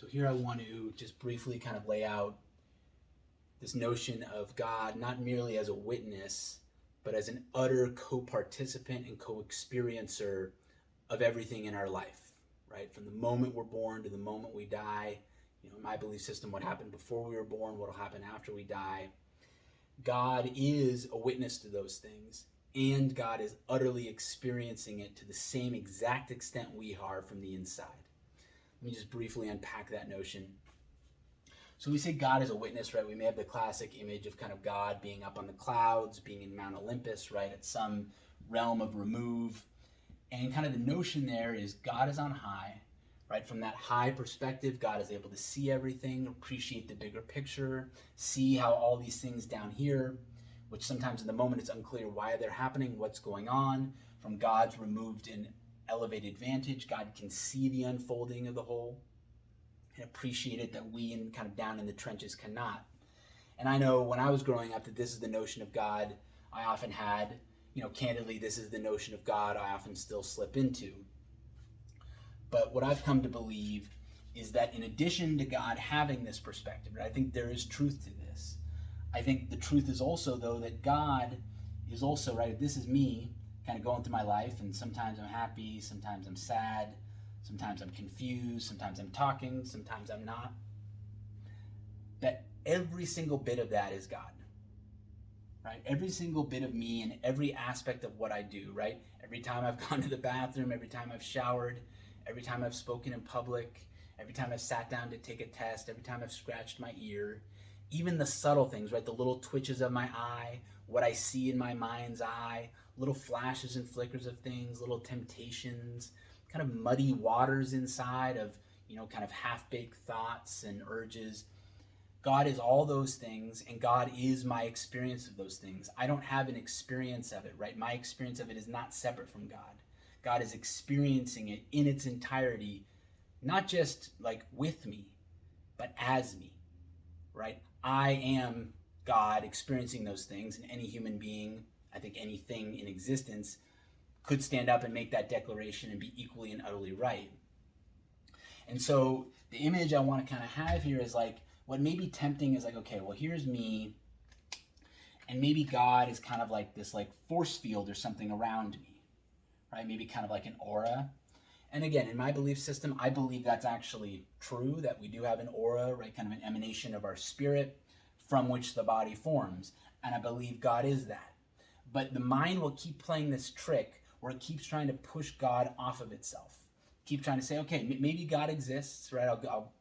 So here I want to just briefly kind of lay out this notion of God not merely as a witness, but as an utter co-participant and co-experiencer of everything in our life, right? From the moment we're born to the moment we die. You know, in my belief system, what happened before we were born, what will happen after we die. God is a witness to those things, and God is utterly experiencing it to the same exact extent we are from the inside. Let me just briefly unpack that notion. So we say God is a witness, right? We may have the classic image of kind of God being up on the clouds, being in Mount Olympus, right, at some realm of remove. And kind of the notion there is God is on high, right? From that high perspective, God is able to see everything, appreciate the bigger picture, see how all these things down here, which sometimes in the moment it's unclear why they're happening, what's going on. From God's removed and elevated vantage, God can see the unfolding of the whole and appreciate it that we in kind of down in the trenches cannot. And I know when I was growing up that this is the notion of God I often had, candidly, this is the notion of God I often still slip into. But what I've come to believe is that in addition to God having this perspective, I think there is truth to this. I think the truth is also, though, that God is also, right, this is me kind of going through my life, and sometimes I'm happy, sometimes I'm sad, sometimes I'm confused, sometimes I'm talking, sometimes I'm not. That every single bit of that is God, right? Every single bit of me and every aspect of what I do, right? Every time I've gone to the bathroom, every time I've showered, every time I've spoken in public, every time I've sat down to take a test, every time I've scratched my ear, even the subtle things, right? The little twitches of my eye, what I see in my mind's eye, little flashes and flickers of things, little temptations, kind of muddy waters inside of, kind of half-baked thoughts and urges. God is all those things, and God is my experience of those things. I don't have an experience of it, right? My experience of it is not separate from God. God is experiencing it in its entirety, not just like with me, but as me, right? I am God experiencing those things, and any human being, I think anything in existence, could stand up and make that declaration and be equally and utterly right. And so the image I want to kind of have here is like, what may be tempting is like, okay, well, here's me, and maybe God is kind of like this like force field or something around me, right? Maybe kind of like an aura. And again, in my belief system, I believe that's actually true, that we do have an aura, right? Kind of an emanation of our spirit from which the body forms. And I believe God is that. But the mind will keep playing this trick where it keeps trying to push God off of itself. Keep trying to say, okay, maybe God exists, right? I'll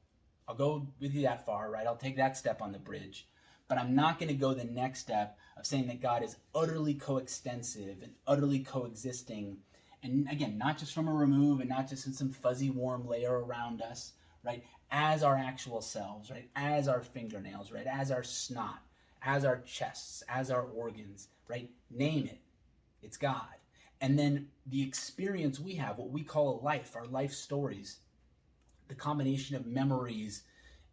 go with you that far, right? I'll take that step on the bridge. But I'm not going to go the next step of saying that God is utterly coextensive and utterly coexisting. And again, not just from a remove and not just in some fuzzy warm layer around us, right? As our actual selves, right? As our fingernails, right? As our snot, as our chests, as our organs, right? Name it. It's God. And then the experience we have, what we call a life, our life stories, the combination of memories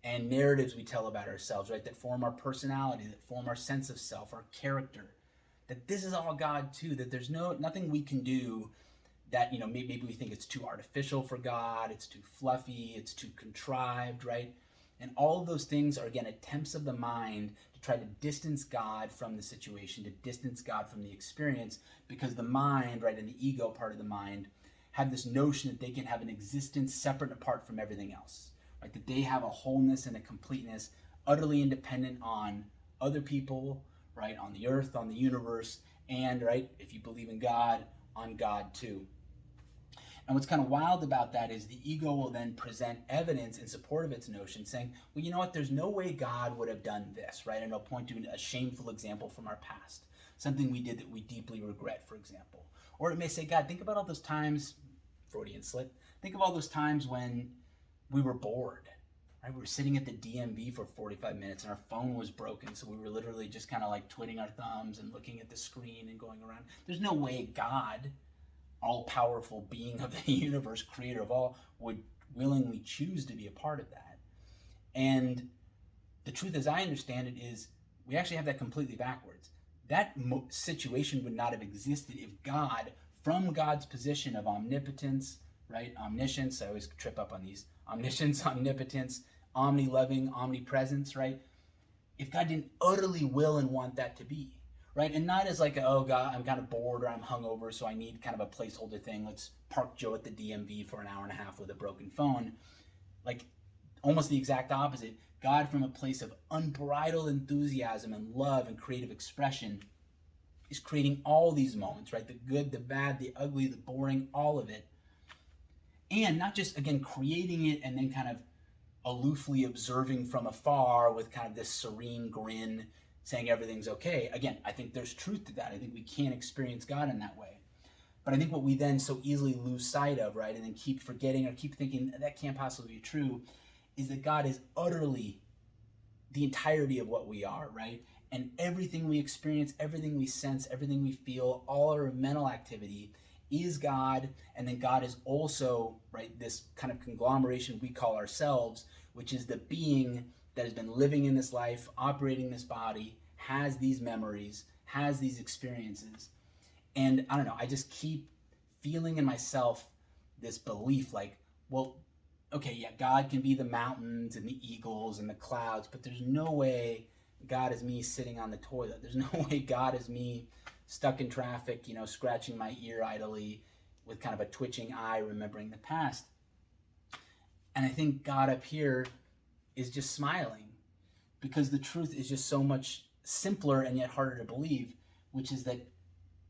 and narratives we tell about ourselves, right? That form our personality, that form our sense of self, our character. That this is all God too, that there's nothing we can do that, maybe we think it's too artificial for God, it's too fluffy, it's too contrived, right? And all of those things are, again, attempts of the mind to try to distance God from the situation, to distance God from the experience, because the mind, right, and the ego part of the mind have this notion that they can have an existence separate and apart from everything else, right? That they have a wholeness and a completeness utterly independent on other people, right, on the earth, on the universe, and, right, if you believe in God, on God too. And what's kind of wild about that is the ego will then present evidence in support of its notion, saying, well, you know what, there's no way God would have done this, right? And I'll point to a shameful example from our past, something we did that we deeply regret, for example. Or it may say, God, think about all those times, Freudian slip, think of all those times when we were bored, right? We were sitting at the DMV for 45 minutes and our phone was broken, so we were literally just kind of like twiddling our thumbs and looking at the screen and going around. There's no way God, all-powerful being of the universe, creator of all, would willingly choose to be a part of that. And the truth, as I understand it, is we actually have that completely backwards. That situation would not have existed if God, from God's position of omnipotence, right, omniscience, I always trip up on these omniscience, omnipotence, omni-loving, omnipresence, right? If God didn't utterly will and want that to be, right? And not as like, oh God, I'm kind of bored or I'm hungover, so I need kind of a placeholder thing. Let's park Joe at the DMV for an hour and a half with a broken phone. Like almost the exact opposite. God, from a place of unbridled enthusiasm and love and creative expression, is creating all these moments, right? The good, the bad, the ugly, the boring, all of it. And not just, again, creating it and then kind of aloofly observing from afar with kind of this serene grin, saying everything's okay. Again, I think there's truth to that. I think we can't experience God in that way. But I think what we then so easily lose sight of, right, and then keep forgetting or keep thinking that can't possibly be true, is that God is utterly the entirety of what we are, right? And everything we experience, everything we sense, everything we feel, all our mental activity is God. And then God is also, right, this kind of conglomeration we call ourselves, which is the being that has been living in this life, operating this body, has these memories, has these experiences. And I don't know, I just keep feeling in myself this belief like, well, okay, yeah, God can be the mountains and the eagles and the clouds, but there's no way God is me sitting on the toilet. There's no way God is me stuck in traffic, scratching my ear idly with kind of a twitching eye, remembering the past. And I think God up here is just smiling because the truth is just so much simpler and yet harder to believe, which is that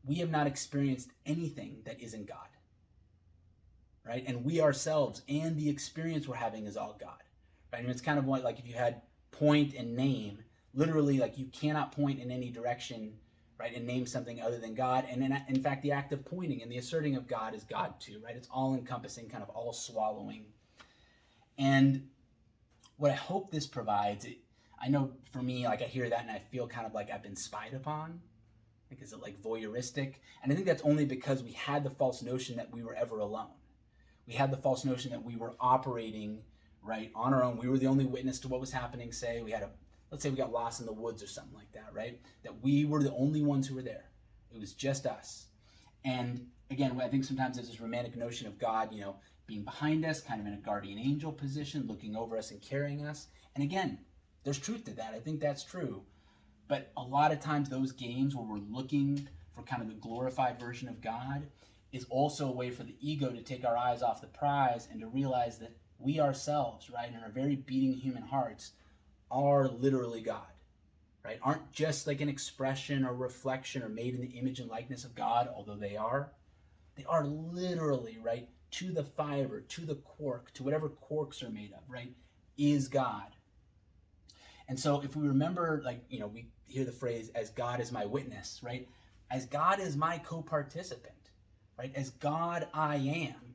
we have not experienced anything that isn't God. Right? And we ourselves and the experience we're having is all God. Right? And it's kind of like if you had point and name, literally like you cannot point in any direction, right, and name something other than God. And in fact, the act of pointing and the asserting of God is God too, right? It's all encompassing, kind of all swallowing. And what I hope this provides, I know for me, like I hear that and I feel kind of like I've been spied upon. Like, is it like voyeuristic? And I think that's only because we had the false notion that we were ever alone. We had the false notion that we were operating, right, on our own. We were the only witness to what was happening. Say let's say we got lost in the woods or something like that, right? That we were the only ones who were there. It was just us. And again, I think sometimes there's this romantic notion of God, being behind us, kind of in a guardian angel position, looking over us and carrying us. And again, there's truth to that. I think that's true. But a lot of times those games where we're looking for kind of the glorified version of God is also a way for the ego to take our eyes off the prize and to realize that we ourselves, right, in our very beating human hearts, are literally God, right? Aren't just like an expression or reflection or made in the image and likeness of God, although they are. They are literally, right, to the fiber, to the cork, to whatever corks are made of, right, is God. And so if we remember, like, we hear the phrase, as God is my witness, right? As God is my co-participant, right? As God I am,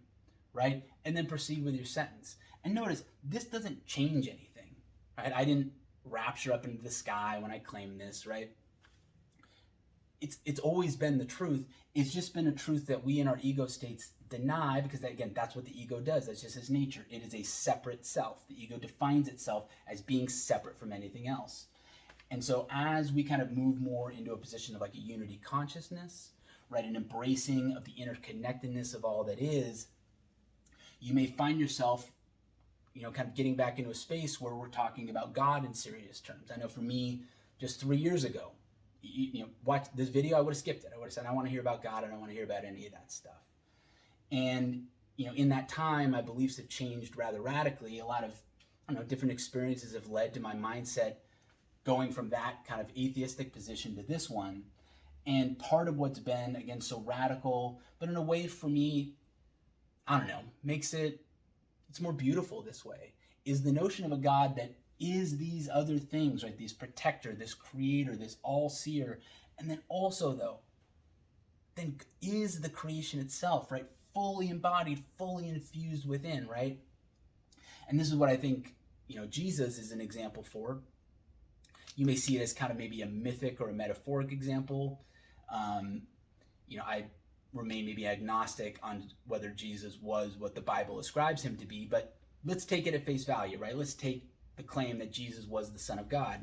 right? And then proceed with your sentence. And notice, this doesn't change anything, right? I didn't rapture up into the sky when I claimed this, right? It's always been the truth. It's just been a truth that we in our ego states deny because, again, that's what the ego does. That's just its nature. It is a separate self. The ego defines itself as being separate from anything else. And so as we kind of move more into a position of like a unity consciousness, right, an embracing of the interconnectedness of all that is, you may find yourself, kind of getting back into a space where we're talking about God in serious terms. I know for me, just 3 years ago, watch this video, I would have skipped it. I would have said, I want to hear about God. I don't want to hear about any of that stuff. And, in that time, my beliefs have changed rather radically. A lot of, different experiences have led to my mindset going from that kind of atheistic position to this one. And part of what's been, again, so radical, but in a way for me, makes it's more beautiful this way, is the notion of a God that is these other things, right? This protector, this creator, this all-seer, and then also, though, then is the creation itself, right? Fully embodied, fully infused within, right? And this is what I think, Jesus is an example for. You may see it as kind of maybe a mythic or a metaphoric example. I remain maybe agnostic on whether Jesus was what the Bible ascribes him to be, but let's take it at face value, right? Let's take the claim that Jesus was the Son of God.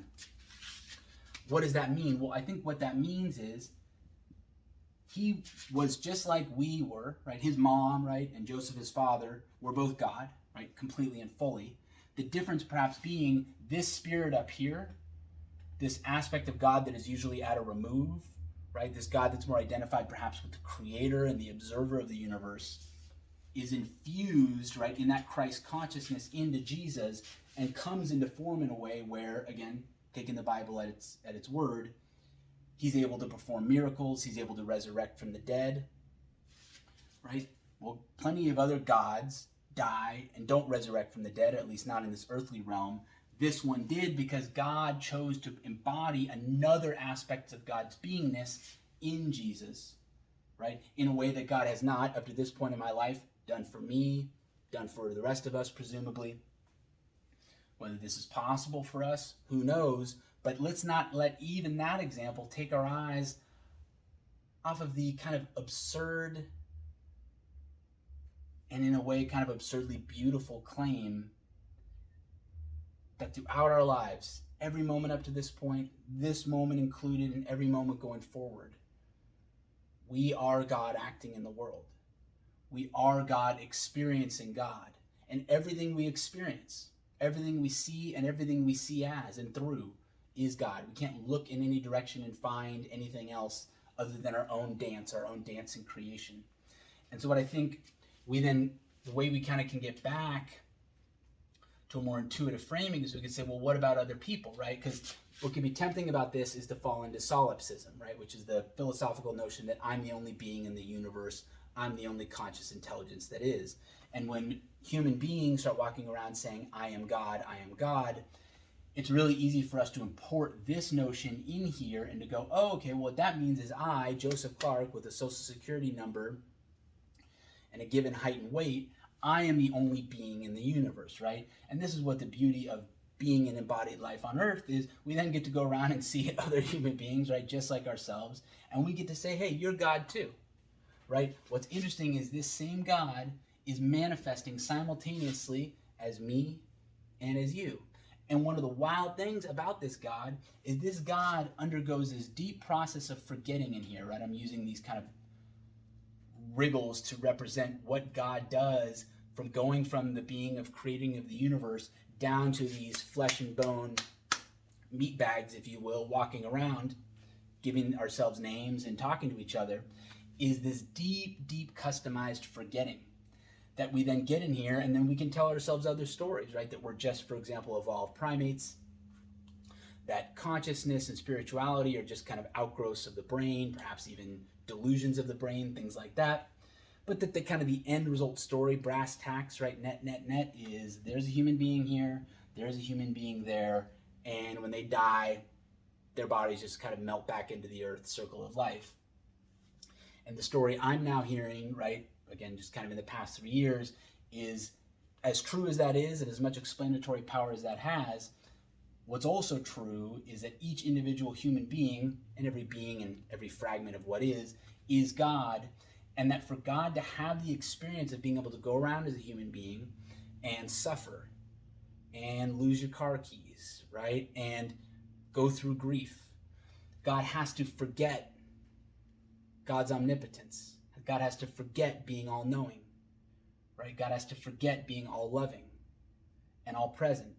What does that mean? Well, I think what that means is he was just like we were, right? His mom, right, and Joseph, his father, were both God, right? Completely and fully. The difference perhaps being this spirit up here, this aspect of God that is usually at a remove, right? This God that's more identified perhaps with the creator and the observer of the universe, is infused, right, in that Christ consciousness into Jesus and comes into form in a way where, again, taking the Bible at its word, he's able to perform miracles, he's able to resurrect from the dead, right? Well, plenty of other gods die and don't resurrect from the dead, at least not in this earthly realm. This one did because God chose to embody another aspect of God's beingness in Jesus, right? In a way that God has not, up to this point in my life, done for me, done for the rest of us, presumably. Whether this is possible for us, who knows? But let's not let even that example take our eyes off of the kind of absurd and in a way kind of absurdly beautiful claim that throughout our lives, every moment up to this point, this moment included, and every moment going forward, we are God acting in the world. We are God experiencing God. And everything we experience, everything we see, and everything we see as and through is God. We can't look in any direction and find anything else other than our own dance in creation. And so what I think the way we kind of can get back to a more intuitive framing is we can say, well, what about other people, right? Because what can be tempting about this is to fall into solipsism, right? Which is the philosophical notion that I'm the only being in the universe, I'm the only conscious intelligence that is. And when human beings start walking around saying, I am God, it's really easy for us to import this notion in here and to go, oh, okay, well, what that means is I, Joseph Clark, with a social security number and a given height and weight, I am the only being in the universe, right? And this is what the beauty of being an embodied life on earth is. We then get to go around and see other human beings, right, just like ourselves, and we get to say, hey, you're God too, right? What's interesting is this same God is manifesting simultaneously as me and as you. And one of the wild things about this God is this God undergoes this deep process of forgetting in here, right? I'm using these kind of wriggles to represent what God does from going from the being of creating of the universe down to these flesh and bone meat bags, if you will, walking around, giving ourselves names and talking to each other, is this deep, deep customized forgetting that we then get in here, and then we can tell ourselves other stories, right? That we're just, for example, evolved primates, that consciousness and spirituality are just kind of outgrowths of the brain, perhaps even delusions of the brain, things like that. But that the kind of the end result story, brass tacks, right, net, is there's a human being here, there's a human being there, and when they die, their bodies just kind of melt back into the earth circle of life. And the story I'm now hearing, right, again, just kind of in the past 3 years, is as true as that is, and as much explanatory power as that has, what's also true is that each individual human being, and every fragment of what is God, and that for God to have the experience of being able to go around as a human being and suffer and lose your car keys, right, and go through grief, God has to forget God's omnipotence. God has to forget being all-knowing, right? God has to forget being all-loving and all-present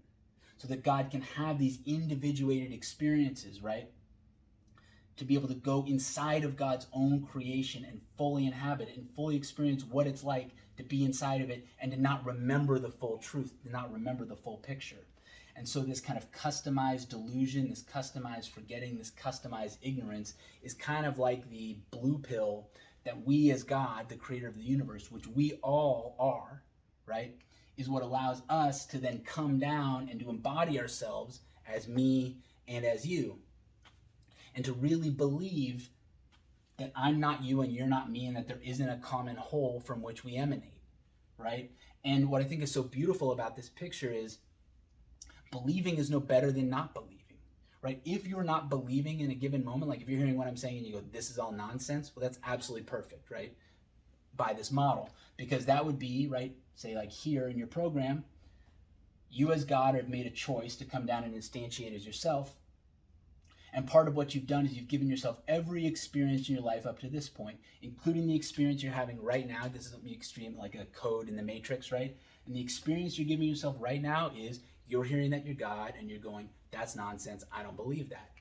so that God can have these individuated experiences, right? To be able to go inside of God's own creation and fully inhabit it and fully experience what it's like to be inside of it and to not remember the full truth, to not remember the full picture. And so this kind of customized delusion, this customized forgetting, this customized ignorance is kind of like the blue pill that we as God, the creator of the universe, which we all are, right, is what allows us to then come down and to embody ourselves as me and as you. And to really believe that I'm not you and you're not me and that there isn't a common whole from which we emanate, right? And what I think is so beautiful about this picture is believing is no better than not believing. Right? If you're not believing in a given moment, like if you're hearing what I'm saying and you go, this is all nonsense, well, that's absolutely perfect, right? By this model. Because that would be, right, say like here in your program, you as God have made a choice to come down and instantiate as yourself. And part of what you've done is you've given yourself every experience in your life up to this point, including the experience you're having right now. This is extreme, like a code in the matrix, right? And the experience you're giving yourself right now is you're hearing that you're God and you're going, that's nonsense. I don't believe that.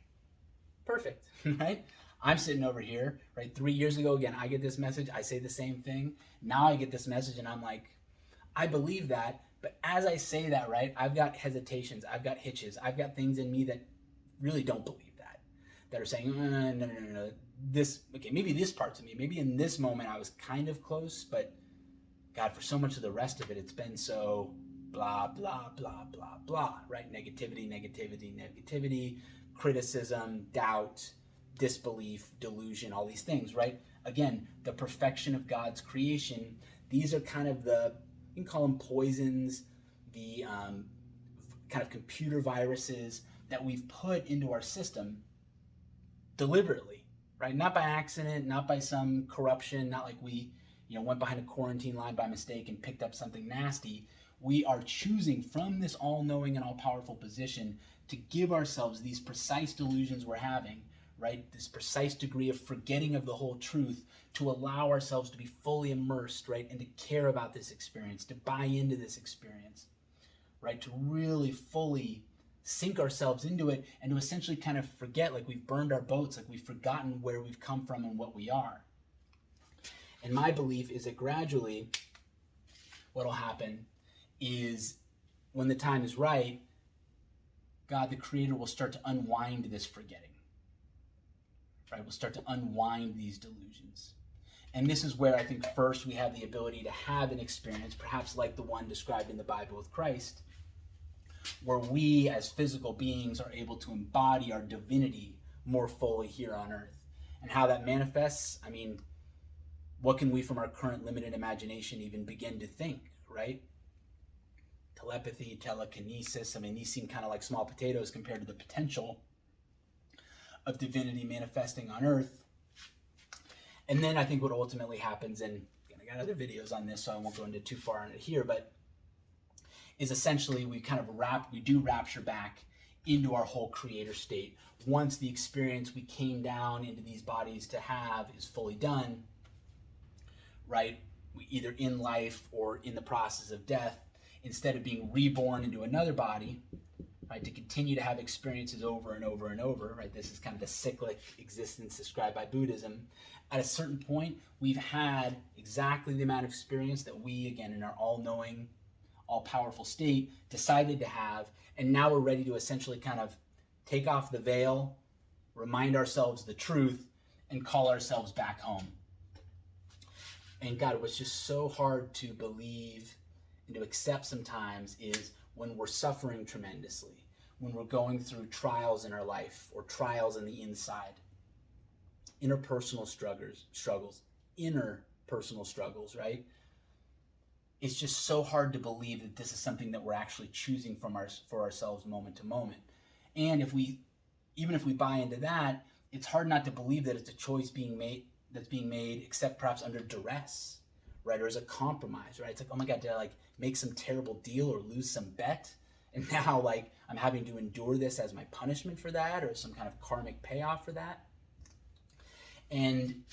Perfect, right? I'm sitting over here, right? 3 years ago, again, I get this message. I say the same thing. Now I get this message and I'm like, I believe that. But as I say that, right, I've got hesitations. I've got hitches. I've got things in me that really don't believe that are saying, no. Maybe this part's of me. Maybe in this moment I was kind of close, but God, for so much of the rest of it, it's been so blah, blah, blah, blah, blah, right? Negativity, criticism, doubt, disbelief, delusion, all these things, right? Again, the perfection of God's creation, these are kind of you can call them poisons, the kind of computer viruses that we've put into our system deliberately, right? Not by accident, not by some corruption, not like we went behind a quarantine line by mistake and picked up something nasty. We are choosing from this all-knowing and all-powerful position to give ourselves these precise delusions we're having, right? This precise degree of forgetting of the whole truth to allow ourselves to be fully immersed, right? And to care about this experience, to buy into this experience, right? To really fully sink ourselves into it and to essentially kind of forget, like we've burned our boats, like we've forgotten where we've come from and what we are. And my belief is that gradually what'll happen is when the time is right, God, the Creator, will start to unwind this forgetting, right? We'll start to unwind these delusions. And this is where I think first we have the ability to have an experience, perhaps like the one described in the Bible with Christ, where we as physical beings are able to embody our divinity more fully here on earth. And how that manifests, I mean, what can we from our current limited imagination even begin to think, right? Telepathy, telekinesis, I mean, these seem kind of like small potatoes compared to the potential of divinity manifesting on earth. And then I think what ultimately happens, and again, I got other videos on this, so I won't go into too far on it here, but is essentially we do rapture back into our whole creator state. Once the experience we came down into these bodies to have is fully done, right? We either in life or in the process of death, instead of being reborn into another body, right, to continue to have experiences over and over and over, right? This is kind of the cyclic existence described by Buddhism. At a certain point, we've had exactly the amount of experience that we, again, in our all-knowing, all-powerful state, decided to have, and now we're ready to essentially kind of take off the veil, remind ourselves the truth, and call ourselves back home. And God, what's just so hard to believe and to accept sometimes is when we're suffering tremendously, when we're going through trials in our life or trials in the inside, interpersonal struggles, interpersonal struggles, right? It's just so hard to believe that this is something that we're actually choosing for ourselves moment to moment. And even if we buy into that, it's hard not to believe that it's a choice being made, except perhaps under duress, right? Or as a compromise, right? It's like, oh my God, did I like make some terrible deal or lose some bet? And now like I'm having to endure this as my punishment for that, or some kind of karmic payoff for that. And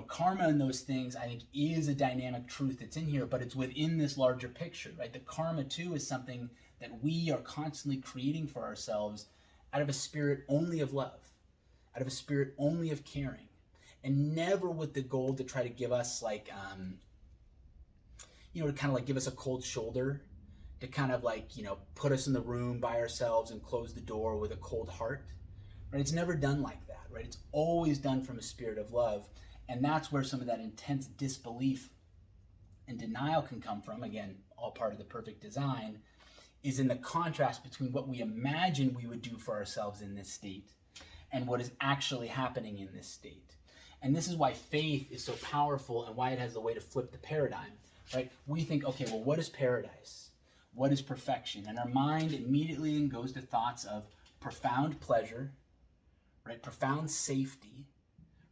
karma and those things, I think, is a dynamic truth that's in here, but it's within this larger picture, right? The karma too is something that we are constantly creating for ourselves out of a spirit only of love, out of a spirit only of caring, and never with the goal to try to give us like, to kind of like give us a cold shoulder, to kind of like, put us in the room by ourselves and close the door with a cold heart, right? It's never done like that, right? It's always done from a spirit of love. And that's where some of that intense disbelief and denial can come from. Again, all part of the perfect design, is in the contrast between what we imagine we would do for ourselves in this state and what is actually happening in this state. And this is why faith is so powerful and why it has the way to flip the paradigm, right? We think, okay, well, what is paradise? What is perfection? And our mind immediately goes to thoughts of profound pleasure, right? Profound safety,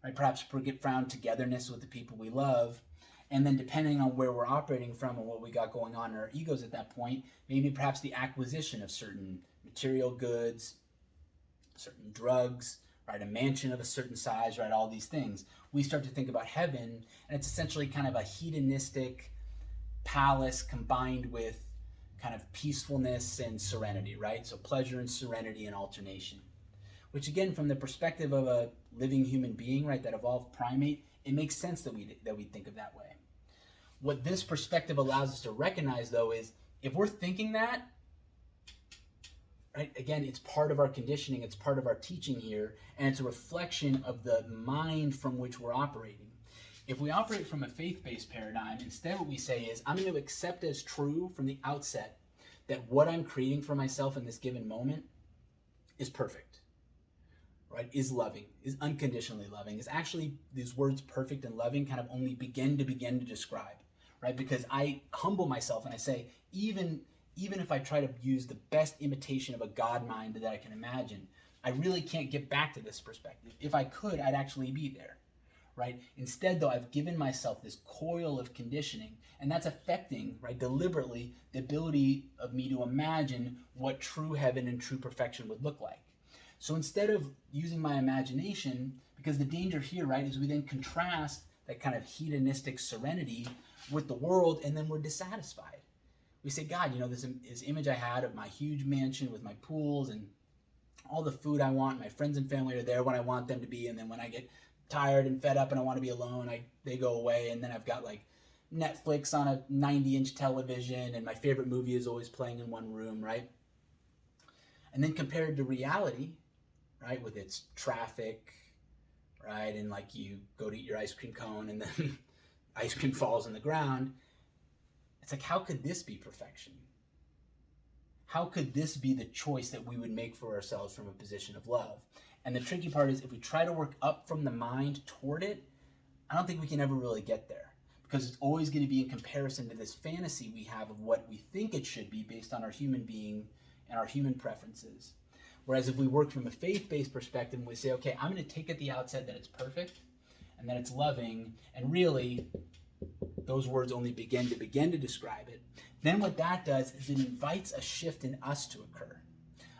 right? Perhaps profound togetherness with the people we love. And then depending on where we're operating from and what we got going on in our egos at that point, maybe perhaps the acquisition of certain material goods, certain drugs, right? A mansion of a certain size, right? All these things. We start to think about heaven, and it's essentially kind of a hedonistic, palace combined with kind of peacefulness and serenity, right? So pleasure and serenity and alternation. Which again, from the perspective of a living human being, right, that evolved primate, it makes sense that we think of that way. What this perspective allows us to recognize, though, is if we're thinking that, right, again, it's part of our conditioning, it's part of our teaching here, and it's a reflection of the mind from which we're operating. If we operate from a faith-based paradigm, instead what we say is, I'm going to accept as true from the outset that what I'm creating for myself in this given moment is perfect, right? Is loving, is unconditionally loving, is actually, these words perfect and loving kind of only begin to describe, right? Because I humble myself and I say, even if I try to use the best imitation of a God mind that I can imagine, I really can't get back to this perspective. If I could, I'd actually be there, right? Instead, though, I've given myself this coil of conditioning, and that's affecting, right, deliberately, the ability of me to imagine what true heaven and true perfection would look like. So instead of using my imagination, because the danger here, right, is we then contrast that kind of hedonistic serenity with the world, and then we're dissatisfied. We say, God, this image I had of my huge mansion with my pools and all the food I want, my friends and family are there when I want them to be, and then when I get tired and fed up and I want to be alone, they go away, and then I've got like Netflix on a 90-inch television, and my favorite movie is always playing in one room, right? And then compared to reality, right, with its traffic, right, and like you go to eat your ice cream cone and then ice cream falls on the ground, it's like, how could this be perfection? How could this be the choice that we would make for ourselves from a position of love? And the tricky part is, if we try to work up from the mind toward it, I don't think we can ever really get there, because it's always going to be in comparison to this fantasy we have of what we think it should be based on our human being and our human preferences. Whereas if we work from a faith-based perspective and we say, okay, I'm going to take at the outset that it's perfect and that it's loving, and really those words only begin to describe it, then what that does is it invites a shift in us to occur.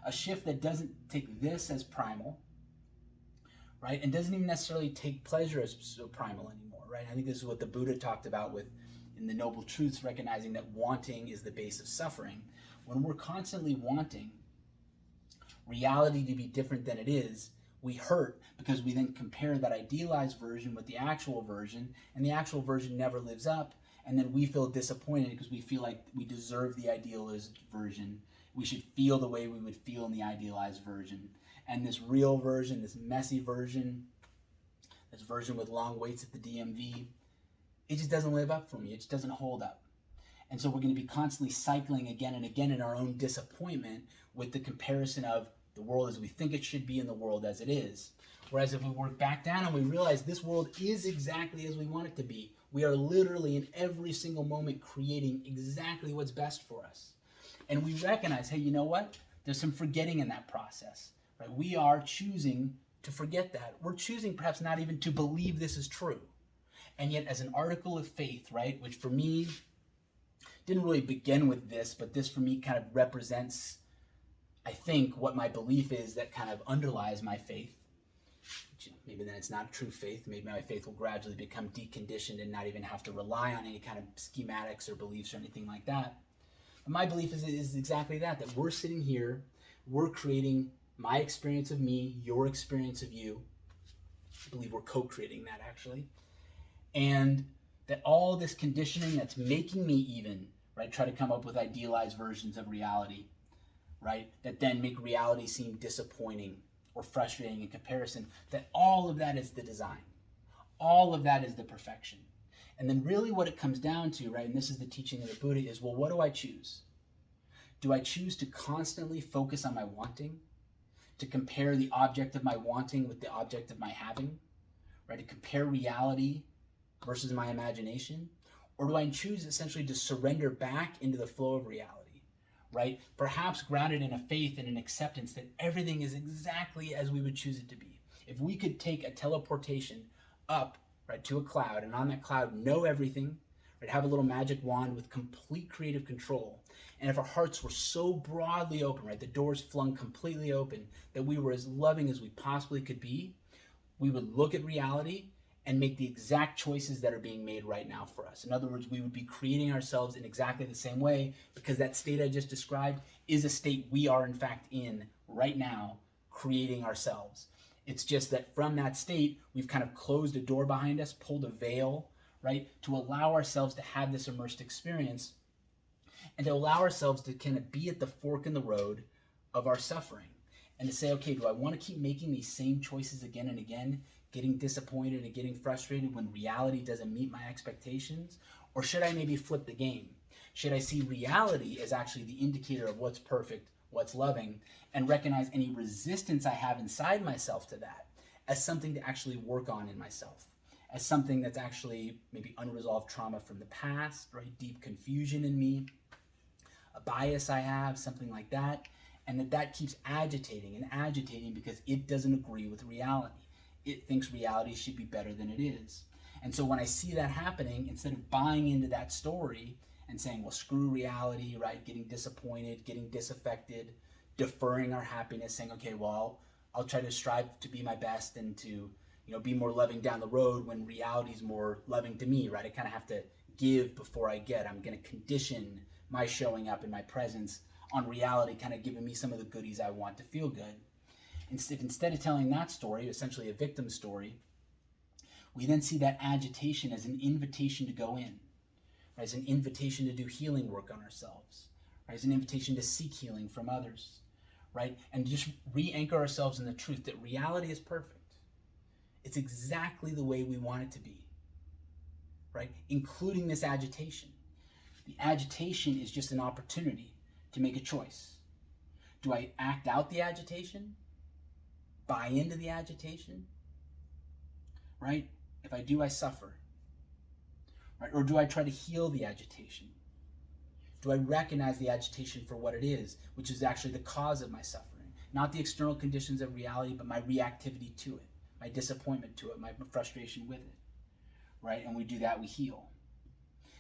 A shift that doesn't take this as primal, right? And doesn't even necessarily take pleasure as so primal anymore, right? I think this is what the Buddha talked about in the Noble Truths, recognizing that wanting is the base of suffering. When we're constantly wanting reality to be different than it is, we hurt because we then compare that idealized version with the actual version, and the actual version never lives up, and then we feel disappointed because we feel like we deserve the idealized version. We should feel the way we would feel in the idealized version. And this real version, this messy version, this version with long waits at the DMV, it just doesn't live up for me. It just doesn't hold up. And so we're going to be constantly cycling again and again in our own disappointment with the comparison of the world as we think it should be and the world as it is. Whereas if we work back down and we realize this world is exactly as we want it to be, we are literally in every single moment creating exactly what's best for us. And we recognize, hey, you know what? There's some forgetting in that process, right? We are choosing to forget that. We're choosing perhaps not even to believe this is true. And yet as an article of faith, right, which for me didn't really begin with this, but this for me kind of represents, I think, what my belief is that kind of underlies my faith. Maybe then it's not true faith. Maybe my faith will gradually become deconditioned and not even have to rely on any kind of schematics or beliefs or anything like that. But my belief is exactly that we're sitting here, we're creating my experience of me, your experience of you. I believe we're co-creating that, actually. And that all this conditioning that's making me even, right, try to come up with idealized versions of reality, right, that then make reality seem disappointing or frustrating in comparison, that all of that is the design. All of that is the perfection. And then really what it comes down to, right, and this is the teaching of the Buddha, is, well, what do I choose? Do I choose to constantly focus on my wanting, to compare the object of my wanting with the object of my having, right, to compare reality versus my imagination? Or do I choose essentially to surrender back into the flow of reality? Right? Perhaps grounded in a faith and an acceptance that everything is exactly as we would choose it to be. If we could take a teleportation up, right, to a cloud, and on that cloud know everything, right, have a little magic wand with complete creative control, and if our hearts were so broadly open, right, the doors flung completely open, that we were as loving as we possibly could be, we would look at reality and make the exact choices that are being made right now for us. In other words, we would be creating ourselves in exactly the same way, because that state I just described is a state we are in fact in right now, creating ourselves. It's just that from that state, we've kind of closed a door behind us, pulled a veil, right, to allow ourselves to have this immersed experience and to allow ourselves to kind of be at the fork in the road of our suffering and to say, okay, do I want to keep making these same choices again and again, getting disappointed and getting frustrated when reality doesn't meet my expectations? Or should I maybe flip the game? Should I see reality as actually the indicator of what's perfect, what's loving, and recognize any resistance I have inside myself to that as something to actually work on in myself, as something that's actually maybe unresolved trauma from the past, right? Deep confusion in me, a bias I have, something like that, and that keeps agitating and agitating because it doesn't agree with reality. It thinks reality should be better than it is. And so when I see that happening, instead of buying into that story and saying, well, screw reality, right? Getting disappointed, getting disaffected, deferring our happiness, saying, okay, well, I'll try to strive to be my best and to, be more loving down the road when reality is more loving to me, right? I kind of have to give before I get. I'm going to condition my showing up in my presence on reality, kind of giving me some of the goodies I want to feel good. Instead of telling that story, essentially a victim story, we then see that agitation as an invitation to go in, right? As an invitation to do healing work on ourselves, right? As an invitation to seek healing from others, right? And just re-anchor ourselves in the truth that reality is perfect. It's exactly the way we want it to be, right? Including this agitation. The agitation is just an opportunity to make a choice. Do I act out the agitation? Buy into the agitation? Right? If I do, I suffer. Right? Or do I try to heal the agitation? Do I recognize the agitation for what it is, which is actually the cause of my suffering? Not the external conditions of reality, but my reactivity to it, my disappointment to it, my frustration with it. Right? And we do that, we heal.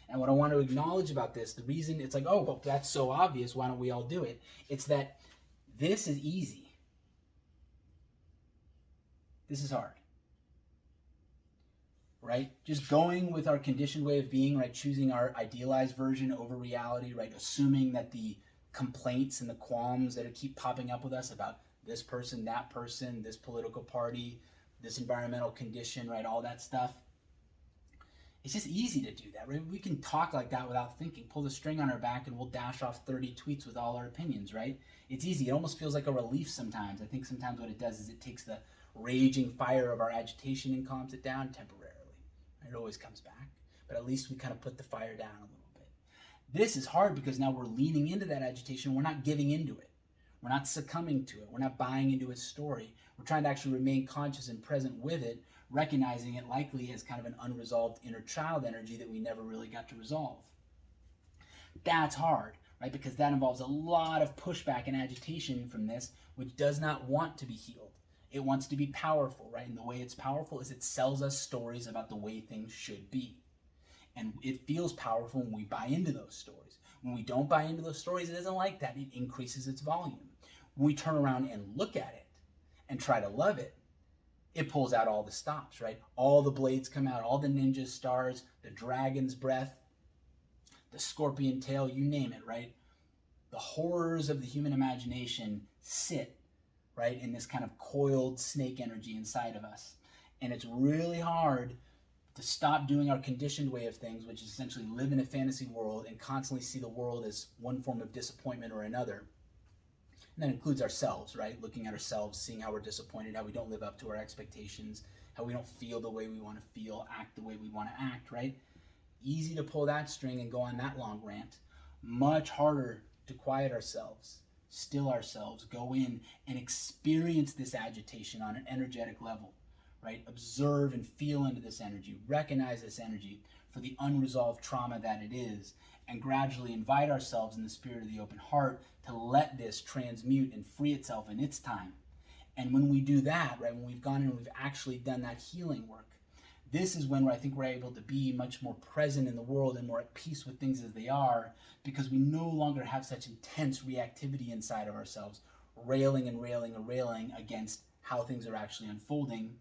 And what I want to acknowledge about this, the reason it's like, oh, well, that's so obvious, why don't we all do it? It's that this is easy. This is hard. Right? Just going with our conditioned way of being, right? Choosing our idealized version over reality, right? Assuming that the complaints and the qualms that keep popping up with us about this person, this political party, this environmental condition, right? All that stuff. It's just easy to do that, right? We can talk like that without thinking, pull the string on our back and we'll dash off 30 tweets with all our opinions, right? It's easy. It almost feels like a relief sometimes. I think sometimes what it does is it takes the raging fire of our agitation and calms it down temporarily. It always comes back, but at least we kind of put the fire down a little bit. This is hard because now we're leaning into that agitation. We're not giving into it. We're not succumbing to it. We're not buying into its story. We're trying to actually remain conscious and present with it, recognizing it likely as kind of an unresolved inner child energy that we never really got to resolve. That's hard, right? Because that involves a lot of pushback and agitation from this, which does not want to be healed. It wants to be powerful, right? And the way it's powerful is it sells us stories about the way things should be. And it feels powerful when we buy into those stories. When we don't buy into those stories, it doesn't like that. It increases its volume. When we turn around and look at it and try to love it, it pulls out all the stops, right? All the blades come out, all the ninja stars, the dragon's breath, the scorpion tail, you name it, right? The horrors of the human imagination sit, right, in this kind of coiled snake energy inside of us. And it's really hard to stop doing our conditioned way of things, which is essentially live in a fantasy world and constantly see the world as one form of disappointment or another. And that includes ourselves, right? Looking at ourselves, seeing how we're disappointed, how we don't live up to our expectations, how we don't feel the way we want to feel, act the way we want to act, right? Easy to pull that string and go on that long rant. Much harder to quiet ourselves, still ourselves, go in and experience this agitation on an energetic level, right? Observe and feel into this energy, recognize this energy for the unresolved trauma that it is, and gradually invite ourselves in the spirit of the open heart to let this transmute and free itself in its time. And when we do that, right, when we've gone in and we've actually done that healing work, this is when I think we're able to be much more present in the world and more at peace with things as they are, because we no longer have such intense reactivity inside of ourselves, railing and railing and railing against how things are actually unfolding.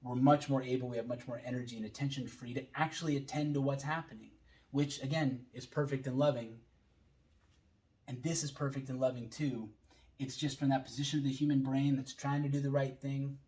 we're much more able, we have much more energy and attention free to actually attend to what's happening, which again is perfect and loving. And this is perfect and loving too. It's just from that position of the human brain that's trying to do the right thing,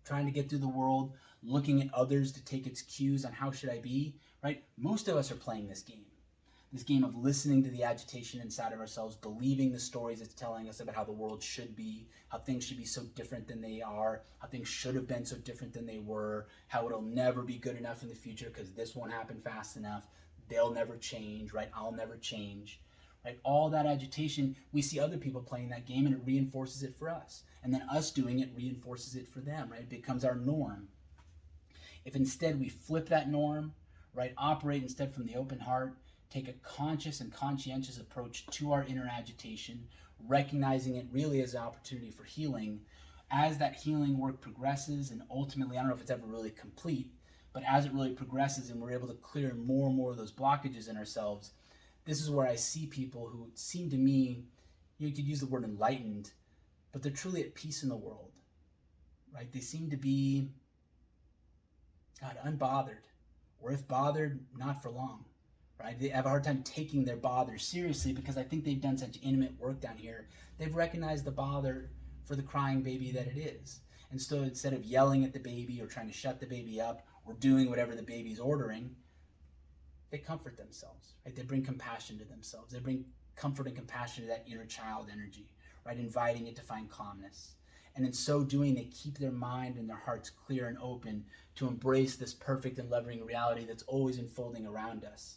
trying to get through the world, looking at others to take its cues on how should I be, right? Most of us are playing this game of listening to the agitation inside of ourselves, believing the stories it's telling us about how the world should be, how things should be so different than they are, how things should have been so different than they were, how it'll never be good enough in the future because this won't happen fast enough, they'll never change, right? I'll never change, right? All that agitation, we see other people playing that game and it reinforces it for us. And then us doing it reinforces it for them, right? It becomes our norm. If instead we flip that norm, right, operate instead from the open heart, take a conscious and conscientious approach to our inner agitation, recognizing it really as an opportunity for healing. As that healing work progresses, and ultimately, I don't know if it's ever really complete, but as it really progresses and we're able to clear more and more of those blockages in ourselves, this is where I see people who seem to me, you could use the word enlightened, but they're truly at peace in the world, right? They seem to be, God, unbothered, or if bothered, not for long. Right? They have a hard time taking their bother seriously because I think they've done such intimate work down here. They've recognized the bother for the crying baby that it is. And so instead of yelling at the baby or trying to shut the baby up or doing whatever the baby's ordering, they comfort themselves, right? They bring compassion to themselves. They bring comfort and compassion to that inner child energy, right? Inviting it to find calmness. And in so doing, they keep their mind and their hearts clear and open to embrace this perfect and loving reality that's always unfolding around us.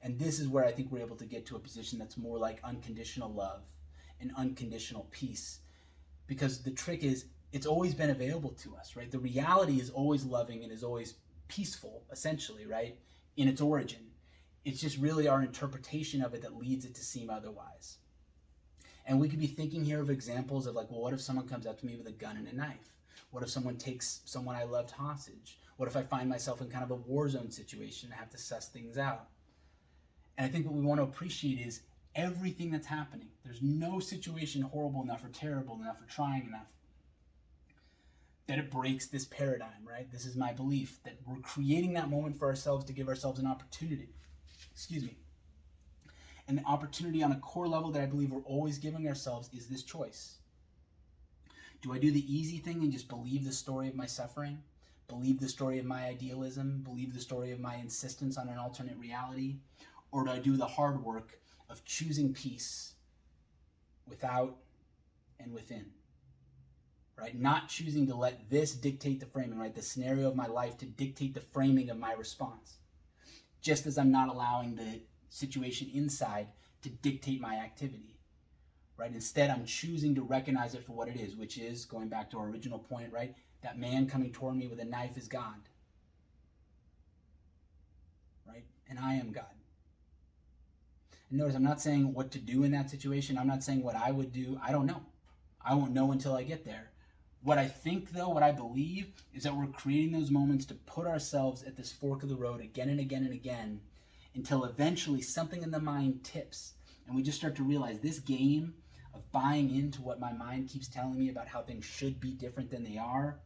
And this is where I think we're able to get to a position that's more like unconditional love and unconditional peace. Because the trick is, it's always been available to us, right? The reality is always loving and is always peaceful, essentially, right? In its origin. It's just really our interpretation of it that leads it to seem otherwise. And we could be thinking here of examples of like, well, what if someone comes up to me with a gun and a knife? What if someone takes someone I loved hostage? What if I find myself in kind of a war zone situation and have to suss things out? And I think what we want to appreciate is everything that's happening. There's no situation horrible enough or terrible enough or trying enough that it breaks this paradigm, right? This is my belief that we're creating that moment for ourselves to give ourselves an opportunity. And the opportunity on a core level that I believe we're always giving ourselves is this choice. Do I do the easy thing and just believe the story of my suffering? Believe the story of my idealism? Believe the story of my insistence on an alternate reality? Or do I do the hard work of choosing peace without and within, right? Not choosing to let this dictate the framing, right? The scenario of my life to dictate the framing of my response. Just as I'm not allowing the situation inside to dictate my activity, right? Instead, I'm choosing to recognize it for what it is, which is, going back to our original point, right? That man coming toward me with a knife is God, right? And I am God. And notice, I'm not saying what to do in that situation. I'm not saying what I would do. I don't know. I won't know until I get there. What I think, though, what I believe, is that we're creating those moments to put ourselves at this fork of the road again and again and again until eventually something in the mind tips. And we just start to realize this game of buying into what my mind keeps telling me about how things should be different than they are,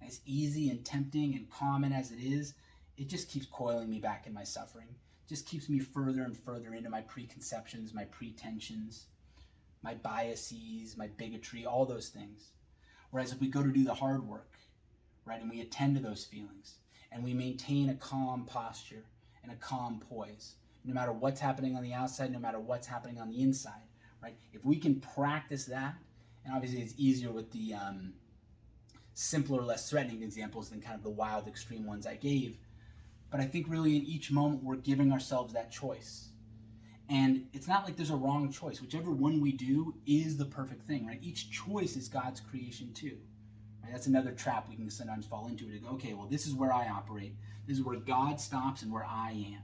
as easy and tempting and common as it is, it just keeps coiling me back in my suffering. Just keeps me further and further into my preconceptions, my pretensions, my biases, my bigotry, all those things. Whereas if we go to do the hard work, right, and we attend to those feelings, and we maintain a calm posture and a calm poise, no matter what's happening on the outside, no matter what's happening on the inside, right? If we can practice that, and obviously it's easier with the simpler, less threatening examples than kind of the wild, extreme ones I gave, but I think really in each moment we're giving ourselves that choice. And it's not like there's a wrong choice. Whichever one we do is the perfect thing, right? Each choice is God's creation too. Right? That's another trap we can sometimes fall into, to go, okay, well, this is where I operate. This is where God stops and where I am,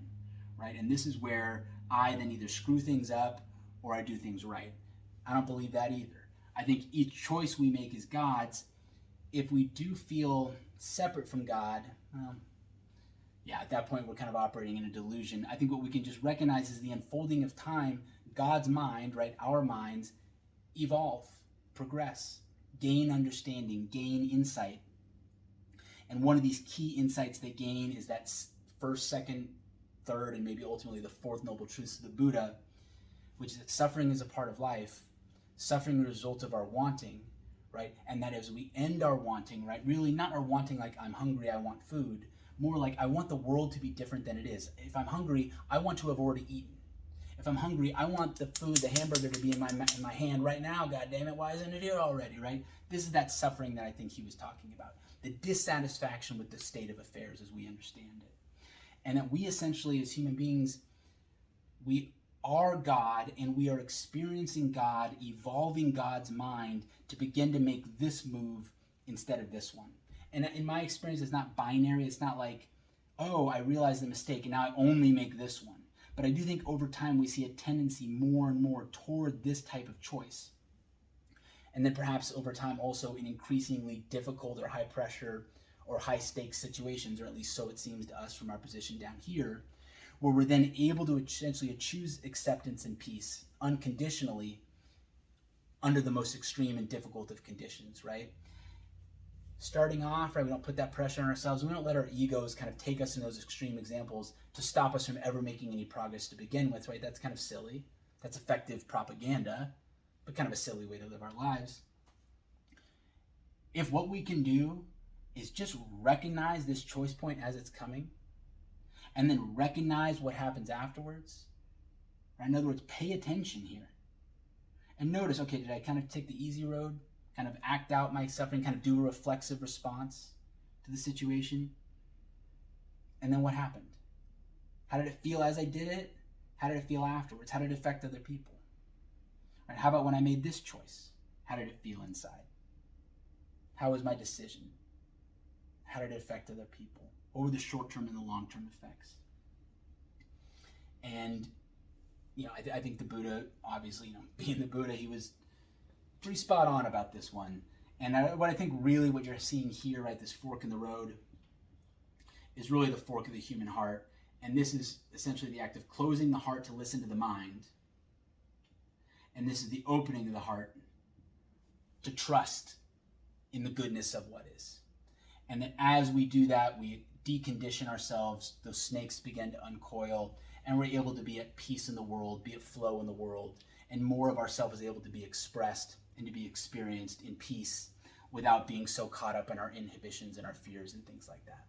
right? And this is where I then either screw things up or I do things right. I don't believe that either. I think each choice we make is God's. If we do feel separate from God, at that point we're kind of operating in a delusion. I think what we can just recognize is the unfolding of time, God's mind, right, our minds, evolve, progress, gain understanding, gain insight. And one of these key insights they gain is that first, second, third, and maybe ultimately the fourth noble truths of the Buddha, which is that suffering is a part of life, suffering is a result of our wanting, right? And that as we end our wanting, right, really not our wanting like I'm hungry, I want food, more like I want the world to be different than it is. If I'm hungry, I want to have already eaten. If I'm hungry, I want the food, the hamburger, to be in my hand right now. God damn it, why isn't it here already, right? This is that suffering that I think he was talking about. The dissatisfaction with the state of affairs as we understand it. And that we essentially, as human beings, we are God, and we are experiencing God, evolving God's mind to begin to make this move instead of this one. And in my experience, it's not binary. It's not like, oh, I realized the mistake and now I only make this one. But I do think over time we see a tendency more and more toward this type of choice. And then perhaps over time also in increasingly difficult or high pressure or high stakes situations, or at least so it seems to us from our position down here, where we're then able to essentially choose acceptance and peace unconditionally under the most extreme and difficult of conditions, right? Starting off, right, we don't put that pressure on ourselves. We don't let our egos kind of take us in those extreme examples to stop us from ever making any progress to begin with, right? That's kind of silly. That's effective propaganda, but kind of a silly way to live our lives. If what we can do is just recognize this choice point as it's coming, and then recognize what happens afterwards, right? In other words, pay attention here. And notice, okay, did I kind of take the easy road? Kind of act out my suffering, kind of do a reflexive response to the situation? And then what happened? How did it feel as I did it? How did it feel afterwards? How did it affect other people? Right, how about when I made this choice? How did it feel inside? How was my decision? How did it affect other people? What were the short-term and the long-term effects? And, I think the Buddha, obviously, being the Buddha, he was pretty spot on about this one. And what I think really what you're seeing here, right, this fork in the road, is really the fork of the human heart. And this is essentially the act of closing the heart to listen to the mind. And this is the opening of the heart to trust in the goodness of what is. And that as we do that, we decondition ourselves, those snakes begin to uncoil, and we're able to be at peace in the world, be at flow in the world, and more of ourselves is able to be expressed and to be experienced in peace without being so caught up in our inhibitions and our fears and things like that.